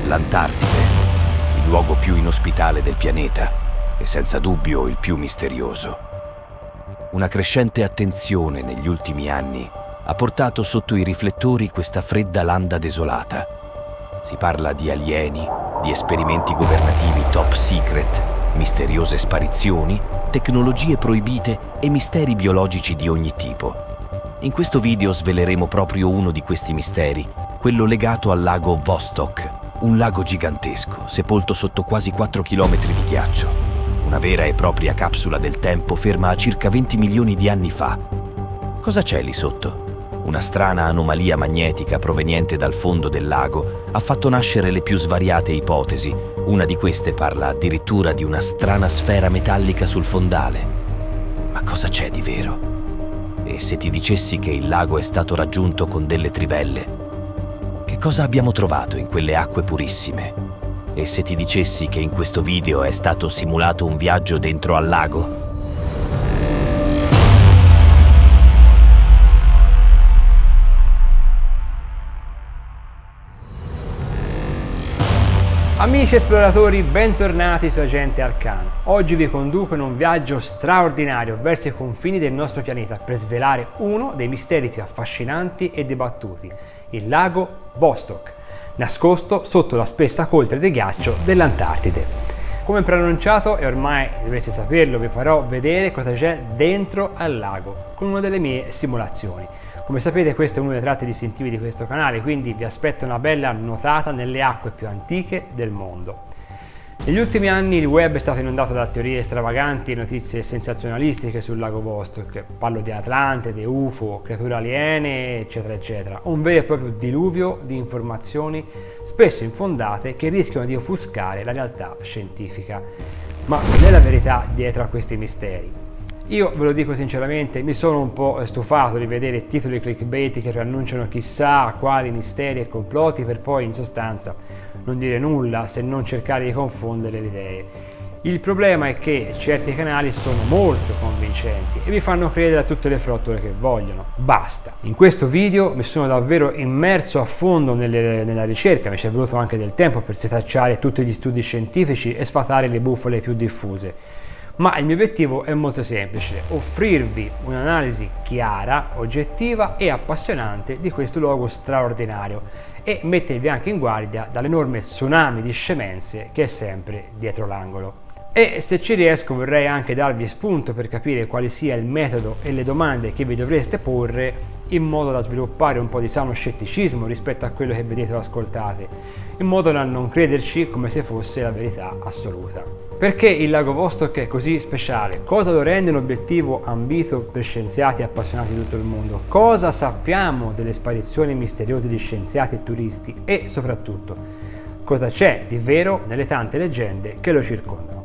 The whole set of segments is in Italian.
L'Antartide, il luogo più inospitale del pianeta e senza dubbio il più misterioso. Una crescente attenzione negli ultimi anni ha portato sotto i riflettori questa fredda landa desolata. Si parla di alieni, di esperimenti governativi top secret, misteriose sparizioni, tecnologie proibite e misteri biologici di ogni tipo. In questo video sveleremo proprio uno di questi misteri, quello legato al lago Vostok, un lago gigantesco, sepolto sotto quasi 4 chilometri di ghiaccio. Una vera e propria capsula del tempo ferma a circa 20 milioni di anni fa. Cosa c'è lì sotto? Una strana anomalia magnetica proveniente dal fondo del lago ha fatto nascere le più svariate ipotesi. Una di queste parla addirittura di una strana sfera metallica sul fondale. Ma cosa c'è di vero? E se ti dicessi che il lago è stato raggiunto con delle trivelle? Che cosa abbiamo trovato in quelle acque purissime? E se ti dicessi che in questo video è stato simulato un viaggio dentro al lago? Amici esploratori, bentornati su Agente Arcano. Oggi vi conduco in un viaggio straordinario verso i confini del nostro pianeta per svelare uno dei misteri più affascinanti e dibattuti, il lago Vostok, nascosto sotto la spessa coltre di ghiaccio dell'Antartide. Come preannunciato, e ormai dovreste saperlo, vi farò vedere cosa c'è dentro al lago con una delle mie simulazioni. Come sapete, questo è uno dei tratti distintivi di questo canale, quindi vi aspetto una bella nuotata nelle acque più antiche del mondo. Negli ultimi anni il web è stato inondato da teorie stravaganti e notizie sensazionalistiche sul lago Vostok. Parlo di Atlantide, UFO, creature aliene, eccetera eccetera. Un vero e proprio diluvio di informazioni spesso infondate che rischiano di offuscare la realtà scientifica. Ma qual è la verità dietro a questi misteri? Io ve lo dico sinceramente, mi sono un po' stufato di vedere titoli clickbait che preannunciano chissà quali misteri e complotti per poi in sostanza non dire nulla se non cercare di confondere le idee. Il problema è che certi canali sono molto convincenti e vi fanno credere a tutte le frottole che vogliono. Basta! In questo video mi sono davvero immerso a fondo nella ricerca, mi ci è voluto anche del tempo per setacciare tutti gli studi scientifici e sfatare le bufale più diffuse. Ma il mio obiettivo è molto semplice: offrirvi un'analisi chiara, oggettiva e appassionante di questo luogo straordinario e mettervi anche in guardia dall'enorme tsunami di scemenze che è sempre dietro l'angolo. E se ci riesco vorrei anche darvi spunto per capire quale sia il metodo e le domande che vi dovreste porre in modo da sviluppare un po' di sano scetticismo rispetto a quello che vedete o ascoltate, in modo da non crederci come se fosse la verità assoluta. Perché il lago Vostok è così speciale? Cosa lo rende un obiettivo ambito per scienziati appassionati di tutto il mondo? Cosa sappiamo delle sparizioni misteriose di scienziati e turisti? E soprattutto, cosa c'è di vero nelle tante leggende che lo circondano?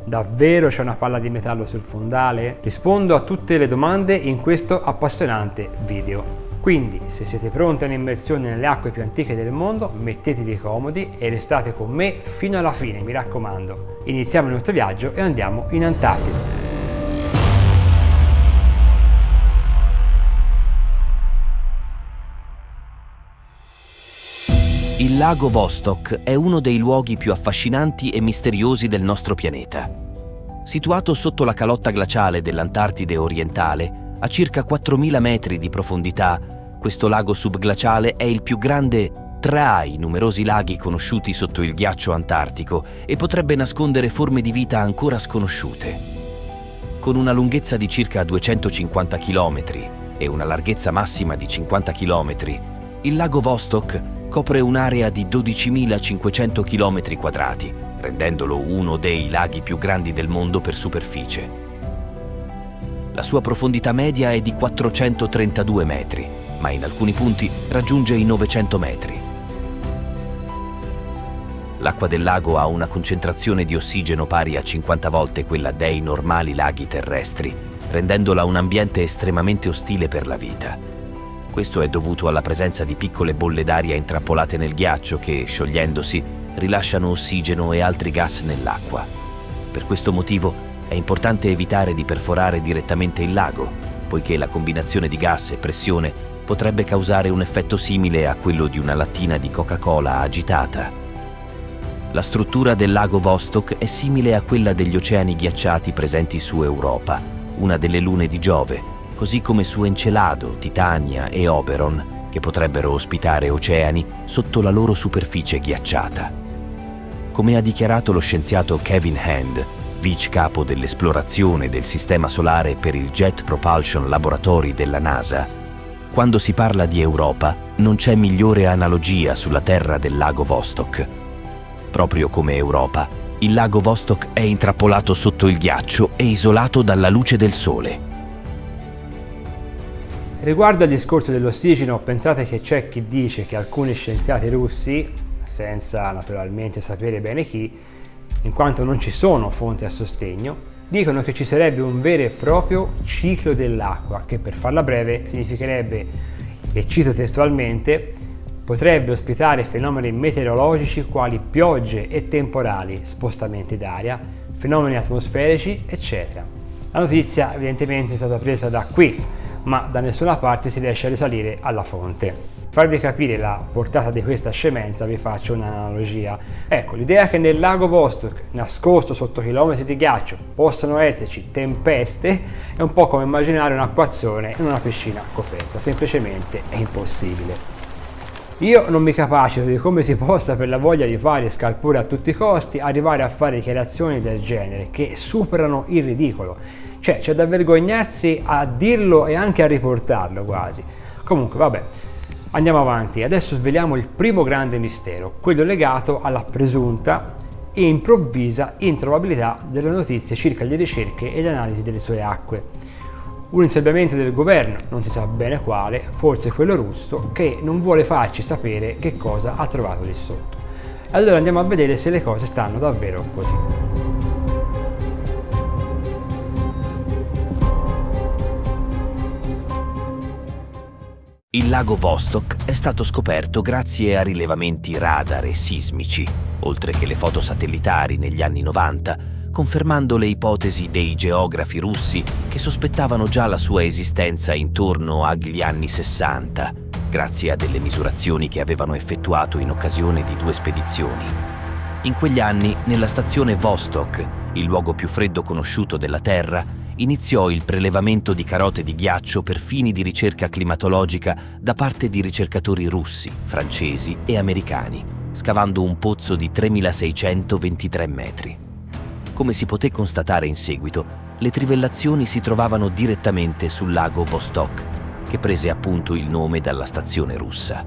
Davvero c'è una palla di metallo sul fondale? Rispondo a tutte le domande in questo appassionante video. Quindi, se siete pronti a un'immersione nelle acque più antiche del mondo, mettetevi comodi e restate con me fino alla fine, mi raccomando. Iniziamo il nostro viaggio e andiamo in Antartide. Il lago Vostok è uno dei luoghi più affascinanti e misteriosi del nostro pianeta. Situato sotto la calotta glaciale dell'Antartide orientale, a circa 4.000 metri di profondità, questo lago subglaciale è il più grande tra i numerosi laghi conosciuti sotto il ghiaccio antartico e potrebbe nascondere forme di vita ancora sconosciute. Con una lunghezza di circa 250 km e una larghezza massima di 50 km, il lago Vostok copre un'area di 12.500 km², rendendolo uno dei laghi più grandi del mondo per superficie. La sua profondità media è di 432 metri, ma in alcuni punti raggiunge i 900 metri. L'acqua del lago ha una concentrazione di ossigeno pari a 50 volte quella dei normali laghi terrestri, rendendola un ambiente estremamente ostile per la vita. Questo è dovuto alla presenza di piccole bolle d'aria intrappolate nel ghiaccio che, sciogliendosi, rilasciano ossigeno e altri gas nell'acqua. Per questo motivo è importante evitare di perforare direttamente il lago, poiché la combinazione di gas e pressione potrebbe causare un effetto simile a quello di una lattina di Coca-Cola agitata. La struttura del lago Vostok è simile a quella degli oceani ghiacciati presenti su Europa, una delle lune di Giove, così come su Encelado, Titania e Oberon, che potrebbero ospitare oceani sotto la loro superficie ghiacciata. Come ha dichiarato lo scienziato Kevin Hand, vice capo dell'esplorazione del Sistema Solare per il Jet Propulsion Laboratory della NASA, quando si parla di Europa non c'è migliore analogia sulla terra del lago Vostok. Proprio come Europa, il lago Vostok è intrappolato sotto il ghiaccio e isolato dalla luce del sole. Riguardo al discorso dell'ossigeno, pensate che c'è chi dice che alcuni scienziati russi, senza naturalmente sapere bene chi, in quanto non ci sono fonti a sostegno, dicono che ci sarebbe un vero e proprio ciclo dell'acqua, che per farla breve significherebbe, e cito testualmente, potrebbe ospitare fenomeni meteorologici quali piogge e temporali, spostamenti d'aria, fenomeni atmosferici, eccetera. La notizia evidentemente è stata presa da qui, ma da nessuna parte si riesce a risalire alla fonte. Per farvi capire la portata di questa scemenza vi faccio un'analogia. Ecco, l'idea che nel lago Vostok, nascosto sotto chilometri di ghiaccio, possano esserci tempeste è un po' come immaginare un'acquazzone in una piscina coperta, semplicemente è impossibile. Io non mi capacito di come si possa, per la voglia di fare scalpore a tutti i costi, arrivare a fare dichiarazioni del genere che superano il ridicolo. Cioè, c'è da vergognarsi a dirlo e anche a riportarlo quasi. Comunque, vabbè, andiamo avanti. Adesso sveliamo il primo grande mistero, quello legato alla presunta e improvvisa introvabilità delle notizie circa le ricerche e le analisi delle sue acque. Un insabbiamento del governo, non si sa bene quale, forse quello russo, che non vuole farci sapere che cosa ha trovato lì sotto. Allora andiamo a vedere se le cose stanno davvero così. Il lago Vostok è stato scoperto grazie a rilevamenti radar e sismici, oltre che le foto satellitari negli anni 90, confermando le ipotesi dei geografi russi che sospettavano già la sua esistenza intorno agli anni 60, grazie a delle misurazioni che avevano effettuato in occasione di 2 spedizioni. In quegli anni, nella stazione Vostok, il luogo più freddo conosciuto della Terra, iniziò il prelevamento di carote di ghiaccio per fini di ricerca climatologica da parte di ricercatori russi, francesi e americani, scavando un pozzo di 3.623 metri. Come si poté constatare in seguito, le trivellazioni si trovavano direttamente sul lago Vostok, che prese appunto il nome dalla stazione russa.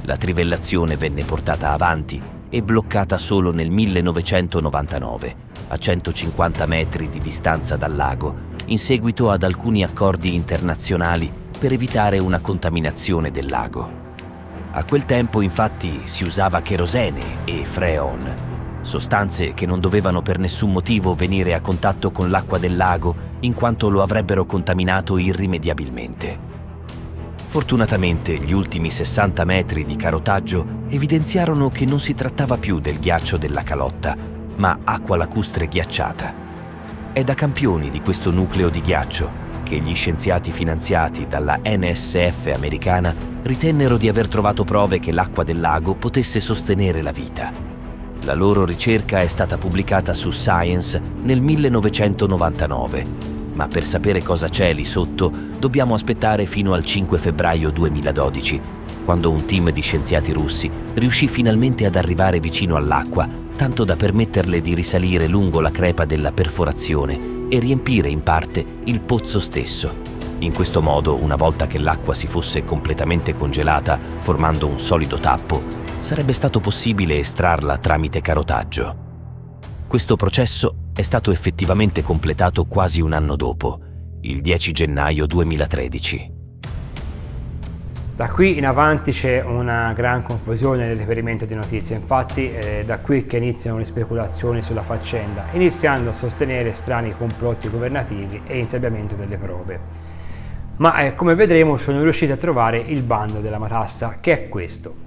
La trivellazione venne portata avanti e bloccata solo nel 1999, a 150 metri di distanza dal lago, in seguito ad alcuni accordi internazionali per evitare una contaminazione del lago. A quel tempo infatti si usava cherosene e freon, sostanze che non dovevano per nessun motivo venire a contatto con l'acqua del lago in quanto lo avrebbero contaminato irrimediabilmente. Fortunatamente gli ultimi 60 metri di carotaggio evidenziarono che non si trattava più del ghiaccio della calotta, ma acqua lacustre ghiacciata. È da campioni di questo nucleo di ghiaccio che gli scienziati finanziati dalla NSF americana ritennero di aver trovato prove che l'acqua del lago potesse sostenere la vita. La loro ricerca è stata pubblicata su Science nel 1999, ma per sapere cosa c'è lì sotto dobbiamo aspettare fino al 5 febbraio 2012, quando un team di scienziati russi riuscì finalmente ad arrivare vicino all'acqua, tanto da permetterle di risalire lungo la crepa della perforazione e riempire in parte il pozzo stesso. In questo modo, una volta che l'acqua si fosse completamente congelata, formando un solido tappo, sarebbe stato possibile estrarla tramite carotaggio. Questo processo è stato effettivamente completato quasi un anno dopo, il 10 gennaio 2013. Da qui in avanti c'è una gran confusione nel reperimento di notizie, infatti è da qui che iniziano le speculazioni sulla faccenda, iniziando a sostenere strani complotti governativi e insabbiamento delle prove. Ma come vedremo sono riusciti a trovare il bando della matassa, che è questo.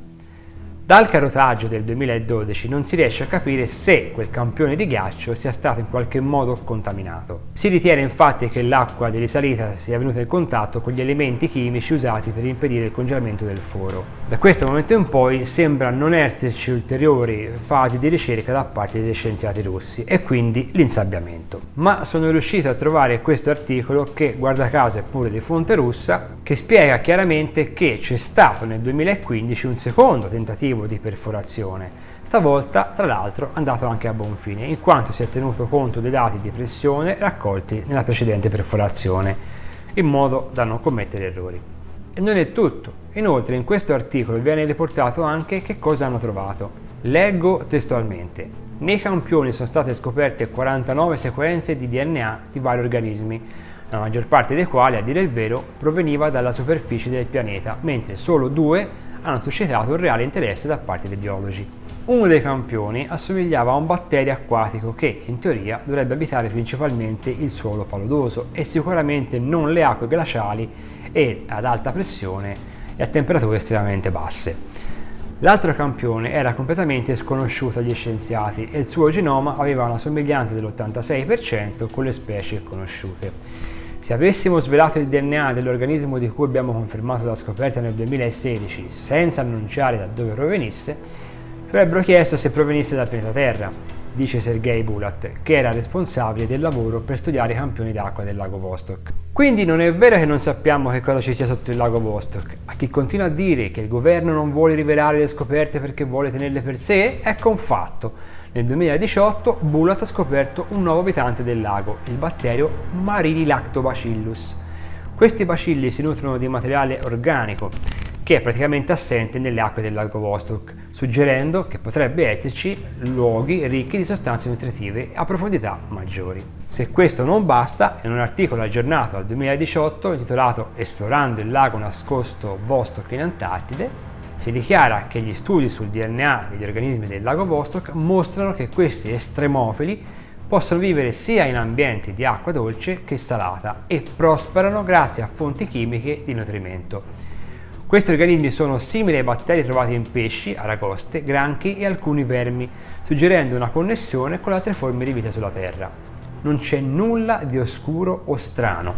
Dal carotaggio del 2012 non si riesce a capire se quel campione di ghiaccio sia stato in qualche modo contaminato. Si ritiene infatti che l'acqua di risalita sia venuta in contatto con gli elementi chimici usati per impedire il congelamento del foro. Da questo momento in poi sembra non esserci ulteriori fasi di ricerca da parte degli scienziati russi e quindi l'insabbiamento. Ma sono riuscito a trovare questo articolo che, guarda caso, è pure di fonte russa, che spiega chiaramente che c'è stato nel 2015 un secondo tentativo di perforazione, stavolta tra l'altro andato anche a buon fine, in quanto si è tenuto conto dei dati di pressione raccolti nella precedente perforazione, in modo da non commettere errori. E non è tutto, inoltre in questo articolo viene riportato anche che cosa hanno trovato. Leggo testualmente: nei campioni sono state scoperte 49 sequenze di DNA di vari organismi, la maggior parte dei quali, a dire il vero, proveniva dalla superficie del pianeta, mentre solo 2 hanno suscitato un reale interesse da parte dei biologi. Uno dei campioni assomigliava a un batterio acquatico che, in teoria, dovrebbe abitare principalmente il suolo paludoso e sicuramente non le acque glaciali e ad alta pressione e a temperature estremamente basse. L'altro campione era completamente sconosciuto agli scienziati e il suo genoma aveva una somiglianza dell'86% con le specie conosciute. Se avessimo svelato il DNA dell'organismo di cui abbiamo confermato la scoperta nel 2016 senza annunciare da dove provenisse, ci avrebbero chiesto se provenisse dal pianeta Terra, dice Sergei Bulat, che era responsabile del lavoro per studiare i campioni d'acqua del lago Vostok. Quindi non è vero che non sappiamo che cosa ci sia sotto il lago Vostok. A chi continua a dire che il governo non vuole rivelare le scoperte perché vuole tenerle per sé, ecco un fatto. Nel 2018 Bulat ha scoperto un nuovo abitante del lago, il batterio Marini Lactobacillus. Questi bacilli si nutrono di materiale organico che è praticamente assente nelle acque del lago Vostok, suggerendo che potrebbe esserci luoghi ricchi di sostanze nutritive a profondità maggiori. Se questo non basta, in un articolo aggiornato al 2018 intitolato Esplorando il lago nascosto Vostok in Antartide, si dichiara che gli studi sul DNA degli organismi del lago Vostok mostrano che questi estremofili possono vivere sia in ambienti di acqua dolce che salata e prosperano grazie a fonti chimiche di nutrimento. Questi organismi sono simili ai batteri trovati in pesci, aragoste, granchi e alcuni vermi, suggerendo una connessione con altre forme di vita sulla Terra. Non c'è nulla di oscuro o strano.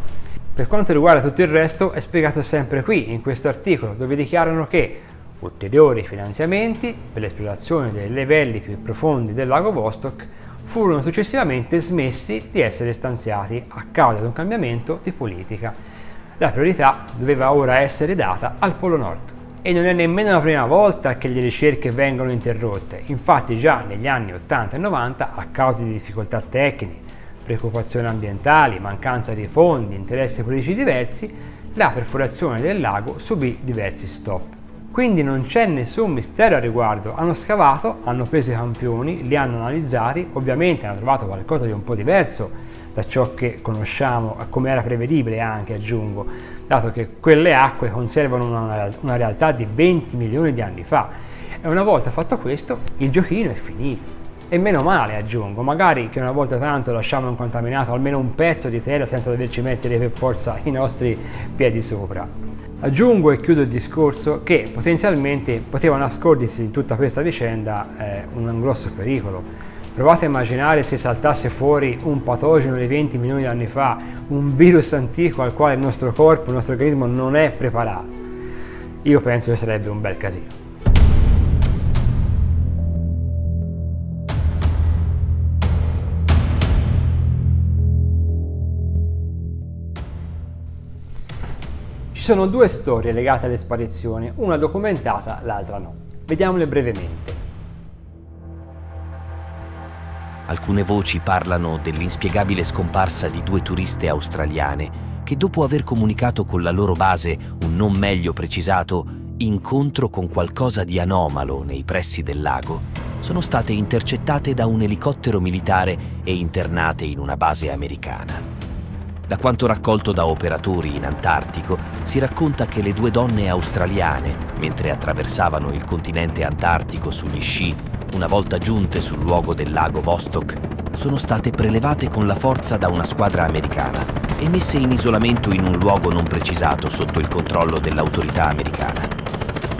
Per quanto riguarda tutto il resto è spiegato sempre qui, in questo articolo, dove dichiarano che ulteriori finanziamenti per l'esplorazione dei livelli più profondi del lago Vostok furono successivamente smessi di essere stanziati a causa di un cambiamento di politica. La priorità doveva ora essere data al Polo Nord. E non è nemmeno la prima volta che le ricerche vengono interrotte, infatti già negli anni 80 e 90, a causa di difficoltà tecniche, preoccupazioni ambientali, mancanza di fondi, interessi politici diversi, la perforazione del lago subì diversi stop. Quindi non c'è nessun mistero al riguardo, hanno scavato, hanno preso i campioni, li hanno analizzati, ovviamente hanno trovato qualcosa di un po' diverso da ciò che conosciamo, come era prevedibile anche, aggiungo, dato che quelle acque conservano una realtà di 20 milioni di anni fa e una volta fatto questo il giochino è finito. E meno male, aggiungo, magari che una volta tanto lasciamo incontaminato almeno un pezzo di terra senza doverci mettere per forza i nostri piedi sopra. Aggiungo e chiudo il discorso che potenzialmente poteva nascondersi in tutta questa vicenda un grosso pericolo. Provate a immaginare se saltasse fuori un patogeno di 20 milioni di anni fa, un virus antico al quale il nostro corpo, il nostro organismo non è preparato. Io penso che sarebbe un bel casino. Ci sono due storie legate alle sparizioni, una documentata, l'altra no. Vediamole brevemente. Alcune voci parlano dell'inspiegabile scomparsa di 2 turiste australiane che, dopo aver comunicato con la loro base un non meglio precisato incontro con qualcosa di anomalo nei pressi del lago, sono state intercettate da un elicottero militare e internate in una base americana. Da quanto raccolto da operatori in Antartico, si racconta che le 2 donne australiane, mentre attraversavano il continente antartico sugli sci, una volta giunte sul luogo del lago Vostok, sono state prelevate con la forza da una squadra americana e messe in isolamento in un luogo non precisato sotto il controllo dell'autorità americana.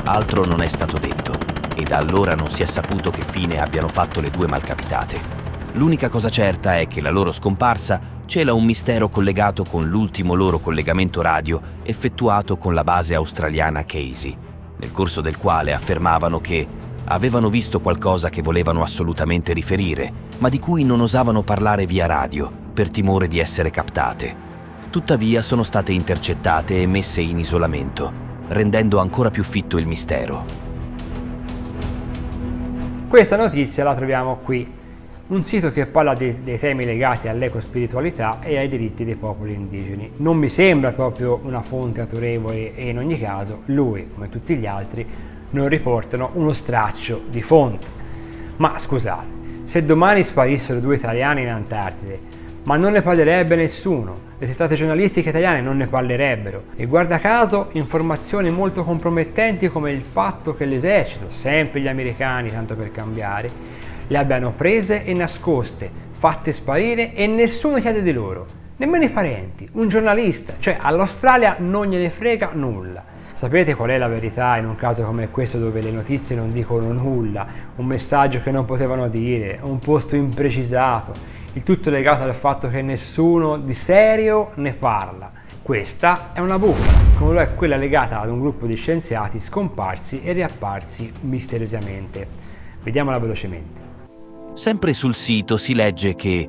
Altro non è stato detto e da allora non si è saputo che fine abbiano fatto le due malcapitate. L'unica cosa certa è che la loro scomparsa cela un mistero collegato con l'ultimo loro collegamento radio effettuato con la base australiana Casey, nel corso del quale affermavano che avevano visto qualcosa che volevano assolutamente riferire, ma di cui non osavano parlare via radio per timore di essere captate. Tuttavia sono state intercettate e messe in isolamento, rendendo ancora più fitto il mistero. Questa notizia la troviamo qui, un sito che parla dei temi legati all'ecospiritualità e ai diritti dei popoli indigeni. Non mi sembra proprio una fonte autorevole e in ogni caso lui, come tutti gli altri, non riportano uno straccio di fonte. Ma scusate, se domani sparissero due italiani in Antartide, ma non ne parlerebbe nessuno, le testate giornalistiche italiane non ne parlerebbero e guarda caso informazioni molto compromettenti come il fatto che l'esercito, sempre gli americani tanto per cambiare, le abbiano prese e nascoste, fatte sparire e nessuno chiede di loro, nemmeno i parenti, un giornalista, cioè all'Australia non gliene frega nulla. Sapete qual è la verità in un caso come questo dove le notizie non dicono nulla, un messaggio che non potevano dire, un posto imprecisato, il tutto legato al fatto che nessuno di serio ne parla. Questa è una bufala, come lo è quella legata ad un gruppo di scienziati scomparsi e riapparsi misteriosamente. Vediamola velocemente. Sempre sul sito si legge che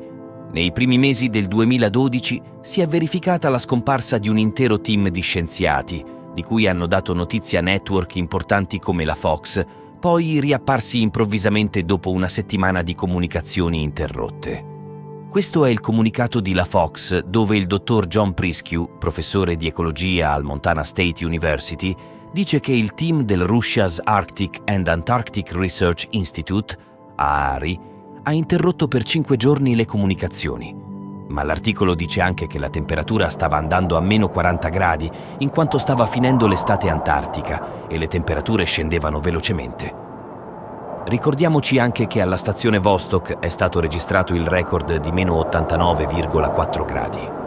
nei primi mesi del 2012 si è verificata la scomparsa di un intero team di scienziati, di cui hanno dato notizia network importanti come la Fox, poi riapparsi improvvisamente dopo una settimana di comunicazioni interrotte. Questo è il comunicato di la Fox, dove il dottor John Priscu, professore di ecologia al Montana State University, dice che il team del Russia's Arctic and Antarctic Research Institute, AARI, ha interrotto per 5 giorni le comunicazioni. Ma l'articolo dice anche che la temperatura stava andando a meno 40 gradi in quanto stava finendo l'estate antartica e le temperature scendevano velocemente. Ricordiamoci anche che alla stazione Vostok è stato registrato il record di meno 89,4 gradi.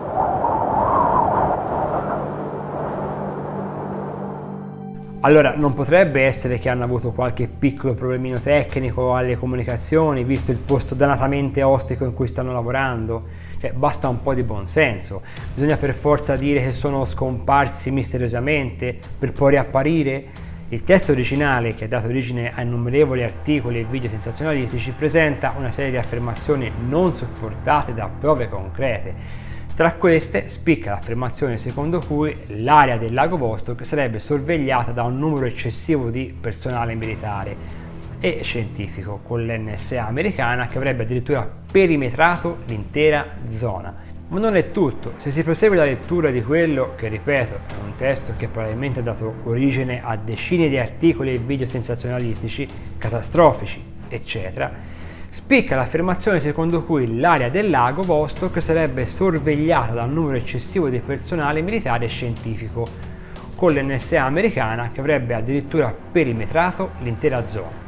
Allora, non potrebbe essere che hanno avuto qualche piccolo problemino tecnico alle comunicazioni, visto il posto dannatamente ostico in cui stanno lavorando? Cioè, basta un po' di buonsenso. Bisogna per forza dire che sono scomparsi misteriosamente per poi riapparire? Il testo originale, che ha dato origine a innumerevoli articoli e video sensazionalistici, presenta una serie di affermazioni non supportate da prove concrete. Tra queste spicca l'affermazione secondo cui l'area del lago Vostok sarebbe sorvegliata da un numero eccessivo di personale militare e scientifico, con l'NSA americana che avrebbe addirittura perimetrato l'intera zona. Ma non è tutto, se si prosegue la lettura di quello che, ripeto, è un testo che probabilmente ha dato origine a decine di articoli e video sensazionalistici, catastrofici, eccetera, spicca l'affermazione secondo cui l'area del lago Vostok sarebbe sorvegliata da un numero eccessivo di personale militare e scientifico, con l'NSA americana che avrebbe addirittura perimetrato l'intera zona.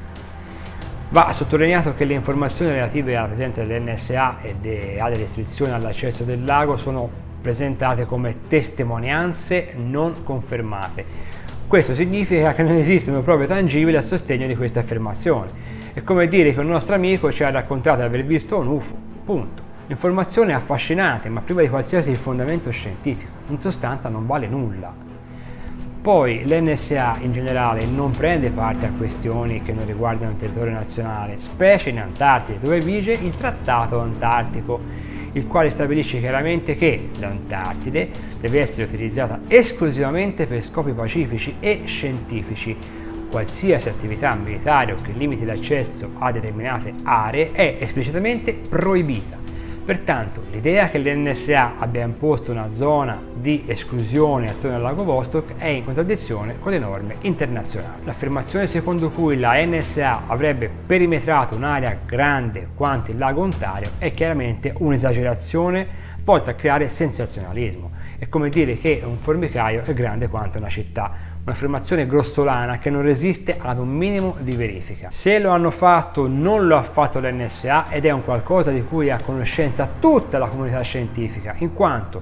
Va sottolineato che le informazioni relative alla presenza dell'NSA e alle restrizioni all'accesso del lago sono presentate come testimonianze non confermate. Questo significa che non esistono prove tangibili a sostegno di queste affermazioni. È come dire che un nostro amico ci ha raccontato di aver visto un UFO, punto. L'informazione è affascinante, ma priva di qualsiasi fondamento scientifico. In sostanza non vale nulla. Poi l'NSA in generale non prende parte a questioni che non riguardano il territorio nazionale, specie in Antartide, dove vige il Trattato Antartico, il quale stabilisce chiaramente che l'Antartide deve essere utilizzata esclusivamente per scopi pacifici e scientifici. Qualsiasi attività militare o che limiti l'accesso a determinate aree è esplicitamente proibita. Pertanto l'idea che l'NSA abbia imposto una zona di esclusione attorno al lago Vostok è in contraddizione con le norme internazionali. L'affermazione secondo cui la NSA avrebbe perimetrato un'area grande quanto il lago Ontario è chiaramente un'esagerazione volta a creare sensazionalismo. È come dire che un formicaio è grande quanto una città. Un'affermazione grossolana che non resiste ad un minimo di verifica. Se lo hanno fatto, non lo ha fatto l'NSA ed è un qualcosa di cui ha conoscenza tutta la comunità scientifica, in quanto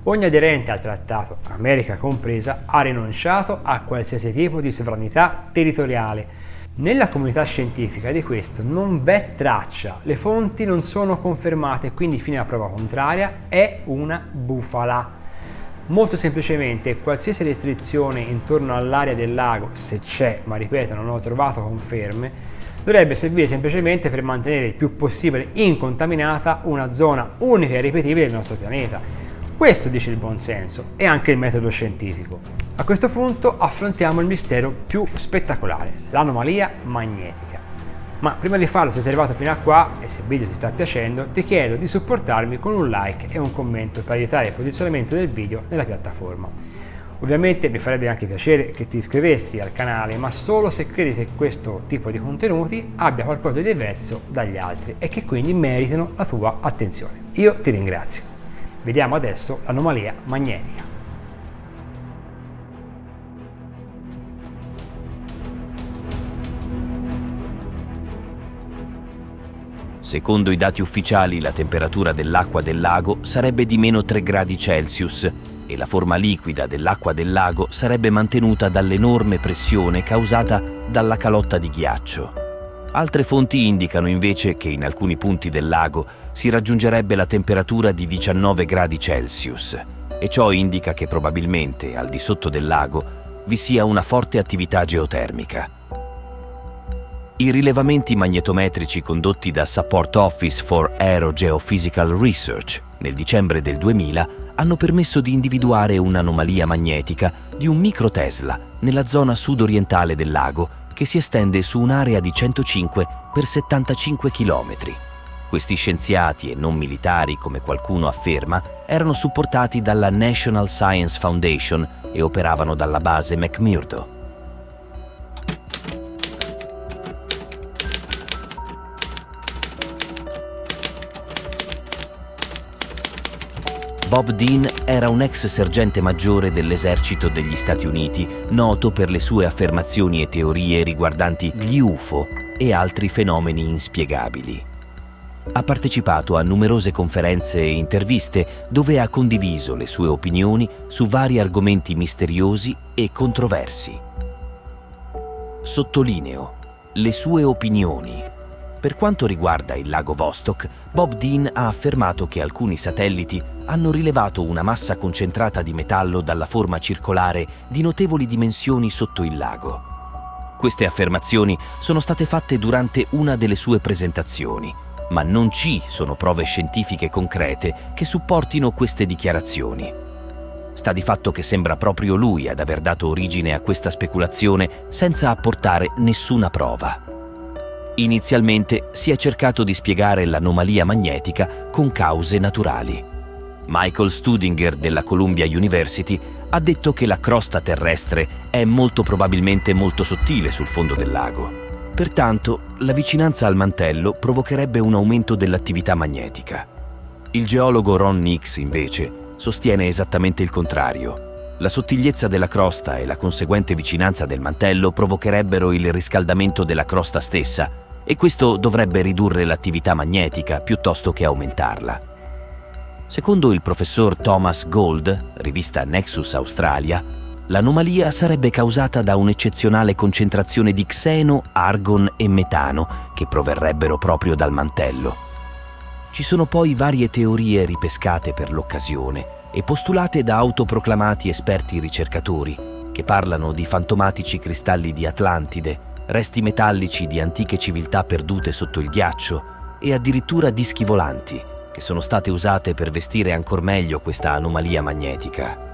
ogni aderente al trattato, America compresa, ha rinunciato a qualsiasi tipo di sovranità territoriale. Nella comunità scientifica di questo non v'è traccia, le fonti non sono confermate, quindi fino a prova contraria è una bufala. Molto semplicemente qualsiasi restrizione intorno all'area del lago, se c'è, ma ripeto non ho trovato conferme, dovrebbe servire semplicemente per mantenere il più possibile incontaminata una zona unica e ripetibile del nostro pianeta. Questo dice il buonsenso e anche il metodo scientifico. A questo punto affrontiamo il mistero più spettacolare, l'anomalia magnetica. Ma prima di farlo, se sei arrivato fino a qua e se il video ti sta piacendo, ti chiedo di supportarmi con un like e un commento per aiutare il posizionamento del video nella piattaforma. Ovviamente mi farebbe anche piacere che ti iscrivessi al canale, ma solo se credi che questo tipo di contenuti abbia qualcosa di diverso dagli altri e che quindi meritino la tua attenzione. Io ti ringrazio. Vediamo adesso l'anomalia magnetica. Secondo i dati ufficiali, la temperatura dell'acqua del lago sarebbe di meno 3 gradi Celsius e la forma liquida dell'acqua del lago sarebbe mantenuta dall'enorme pressione causata dalla calotta di ghiaccio. Altre fonti indicano invece che in alcuni punti del lago si raggiungerebbe la temperatura di 19 gradi Celsius e ciò indica che probabilmente al di sotto del lago vi sia una forte attività geotermica. I rilevamenti magnetometrici condotti da Support Office for Aerogeophysical Research nel dicembre del 2000 hanno permesso di individuare un'anomalia magnetica di un microtesla nella zona sud-orientale del lago che si estende su un'area di 105 per 75 km. Questi scienziati e non militari, come qualcuno afferma, erano supportati dalla National Science Foundation e operavano dalla base McMurdo. Bob Dean era un ex sergente maggiore dell'esercito degli Stati Uniti, noto per le sue affermazioni e teorie riguardanti gli UFO e altri fenomeni inspiegabili. Ha partecipato a numerose conferenze e interviste dove ha condiviso le sue opinioni su vari argomenti misteriosi e controversi. Sottolineo le sue opinioni. Per quanto riguarda il lago Vostok, Bob Dean ha affermato che alcuni satelliti hanno rilevato una massa concentrata di metallo dalla forma circolare di notevoli dimensioni sotto il lago. Queste affermazioni sono state fatte durante una delle sue presentazioni, ma non ci sono prove scientifiche concrete che supportino queste dichiarazioni. Sta di fatto che sembra proprio lui ad aver dato origine a questa speculazione senza apportare nessuna prova. Inizialmente si è cercato di spiegare l'anomalia magnetica con cause naturali. Michael Studinger della Columbia University ha detto che la crosta terrestre è molto probabilmente molto sottile sul fondo del lago. Pertanto, la vicinanza al mantello provocherebbe un aumento dell'attività magnetica. Il geologo Ron Nix, invece, sostiene esattamente il contrario. La sottigliezza della crosta e la conseguente vicinanza del mantello provocherebbero il riscaldamento della crosta stessa e questo dovrebbe ridurre l'attività magnetica piuttosto che aumentarla. Secondo il professor Thomas Gold, rivista Nexus Australia, l'anomalia sarebbe causata da un'eccezionale concentrazione di xeno, argon e metano che proverrebbero proprio dal mantello. Ci sono poi varie teorie ripescate per l'occasione e postulate da autoproclamati esperti ricercatori che parlano di fantomatici cristalli di Atlantide, resti metallici di antiche civiltà perdute sotto il ghiaccio e addirittura dischi volanti che sono state usate per vestire ancor meglio questa anomalia magnetica.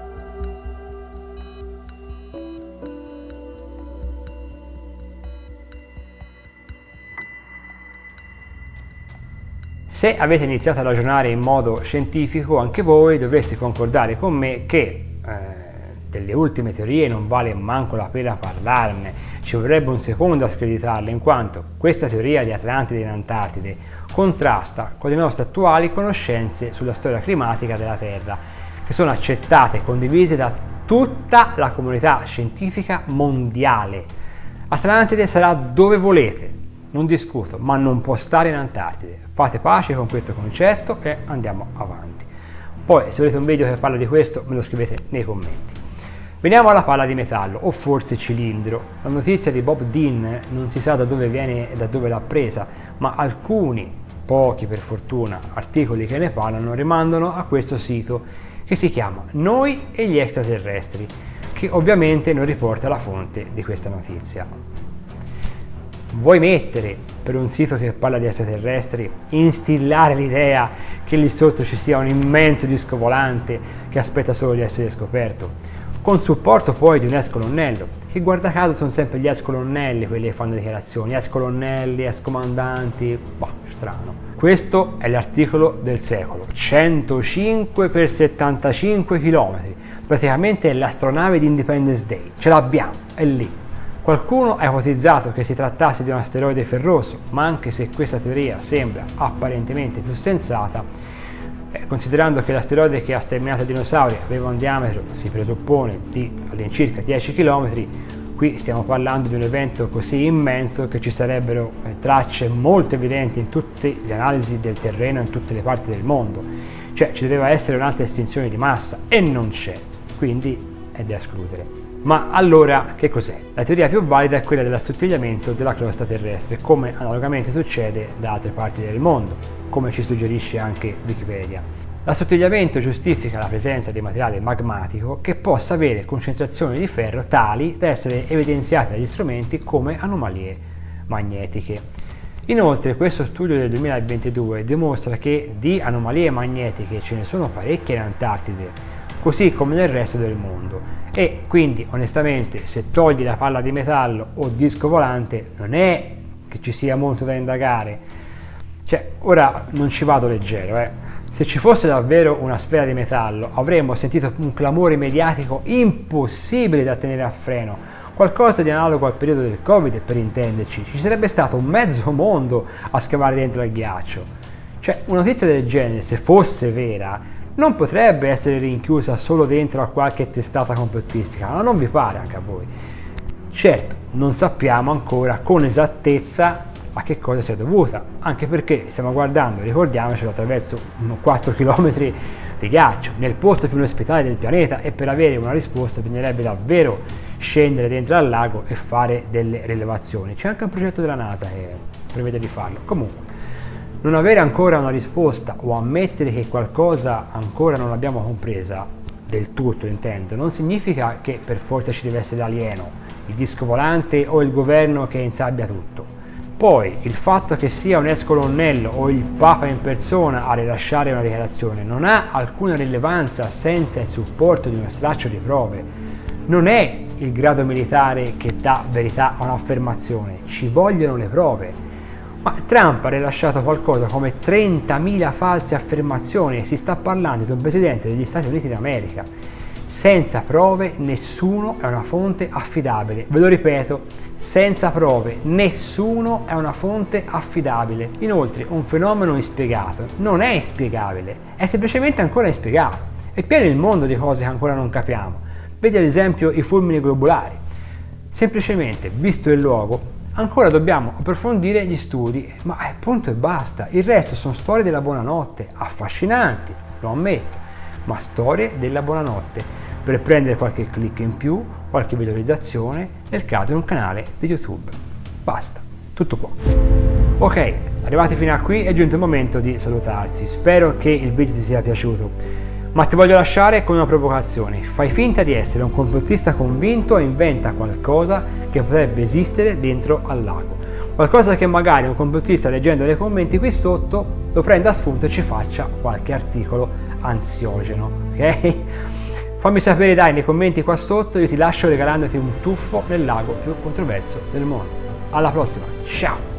Se avete iniziato a ragionare in modo scientifico, anche voi dovreste concordare con me che delle ultime teorie non vale manco la pena parlarne, ci vorrebbe un secondo a screditarle, in quanto questa teoria di Atlantide in Antartide contrasta con le nostre attuali conoscenze sulla storia climatica della Terra, che sono accettate e condivise da tutta la comunità scientifica mondiale. Atlantide sarà dove volete, non discuto, ma non può stare in Antartide. Fate pace con questo concetto e andiamo avanti. Poi, se volete un video che parla di questo, me lo scrivete nei commenti. Veniamo alla palla di metallo, o forse cilindro. La notizia di Bob Dean non si sa da dove viene e da dove l'ha presa, ma alcuni, pochi per fortuna, articoli che ne parlano rimandano a questo sito che si chiama Noi e gli extraterrestri, che ovviamente non riporta la fonte di questa notizia. Vuoi mettere per un sito che parla di extraterrestri, instillare l'idea che lì sotto ci sia un immenso disco volante che aspetta solo di essere scoperto, con supporto poi di un ex colonnello, che guarda caso sono sempre gli ex colonnelli quelli che fanno dichiarazioni, ex colonnelli, ex comandanti, strano. Questo è l'articolo del secolo, 105 x 75 km, praticamente è l'astronave di Independence Day, ce l'abbiamo, è lì. Qualcuno ha ipotizzato che si trattasse di un asteroide ferroso, ma anche se questa teoria sembra apparentemente più sensata, considerando che l'asteroide che ha sterminato i dinosauri aveva un diametro, si presuppone, di all'incirca 10 km, qui stiamo parlando di un evento così immenso che ci sarebbero tracce molto evidenti in tutte le analisi del terreno in tutte le parti del mondo, cioè ci doveva essere un'altra estinzione di massa e non c'è, quindi è da escludere. Ma allora che cos'è? La teoria più valida è quella dell'assottigliamento della crosta terrestre, come analogamente succede da altre parti del mondo, come ci suggerisce anche Wikipedia. L'assottigliamento giustifica la presenza di materiale magmatico che possa avere concentrazioni di ferro tali da essere evidenziate dagli strumenti come anomalie magnetiche. Inoltre questo studio del 2022 dimostra che di anomalie magnetiche ce ne sono parecchie in Antartide, così come nel resto del mondo. E quindi onestamente se togli la palla di metallo o disco volante non è che ci sia molto da indagare. Cioè, ora non ci vado leggero, Se ci fosse davvero una sfera di metallo avremmo sentito un clamore mediatico impossibile da tenere a freno, qualcosa di analogo al periodo del Covid per intenderci, ci sarebbe stato un mezzo mondo a scavare dentro al ghiaccio. Cioè, una notizia del genere, se fosse vera, non potrebbe essere rinchiusa solo dentro a qualche testata complottistica, ma non vi pare anche a voi? Certo, non sappiamo ancora con esattezza a che cosa sia dovuta, anche perché stiamo guardando, ricordiamocelo, attraverso 4 km di ghiaccio, nel posto più inospitale del pianeta, e per avere una risposta bisognerebbe davvero scendere dentro al lago e fare delle rilevazioni. C'è anche un progetto della NASA che prevede di farlo. Comunque, non avere ancora una risposta o ammettere che qualcosa ancora non l'abbiamo compresa, del tutto intendo, non significa che per forza ci deve essere l'alieno, il disco volante o il governo che insabbia tutto. Poi il fatto che sia un ex colonnello o il Papa in persona a rilasciare una dichiarazione non ha alcuna rilevanza senza il supporto di uno straccio di prove. Non è il grado militare che dà verità a un'affermazione, ci vogliono le prove. Ma Trump ha rilasciato qualcosa come 30.000 false affermazioni e si sta parlando di un presidente degli Stati Uniti d'America. Senza prove nessuno è una fonte affidabile. Ve lo ripeto, senza prove nessuno è una fonte affidabile. Inoltre un fenomeno inspiegato non è inspiegabile, è semplicemente ancora inspiegato. È pieno il mondo di cose che ancora non capiamo. Vedi ad esempio i fulmini globulari. Semplicemente, visto il luogo, ancora dobbiamo approfondire gli studi, ma punto e basta. Il resto sono storie della buonanotte, affascinanti, lo ammetto, ma storie della buonanotte, per prendere qualche click in più, qualche visualizzazione, nel caso di un canale di YouTube. Basta, tutto qua. Ok, arrivati fino a qui è giunto il momento di salutarsi. Spero che il video ti sia piaciuto. Ma ti voglio lasciare con una provocazione. Fai finta di essere un complottista convinto e inventa qualcosa che potrebbe esistere dentro al lago. Qualcosa che magari un complottista, leggendo nei commenti qui sotto, lo prenda a spunto e ci faccia qualche articolo ansiogeno, ok? Fammi sapere dai nei commenti qua sotto, io ti lascio regalandoti un tuffo nel lago più controverso del mondo. Alla prossima, ciao!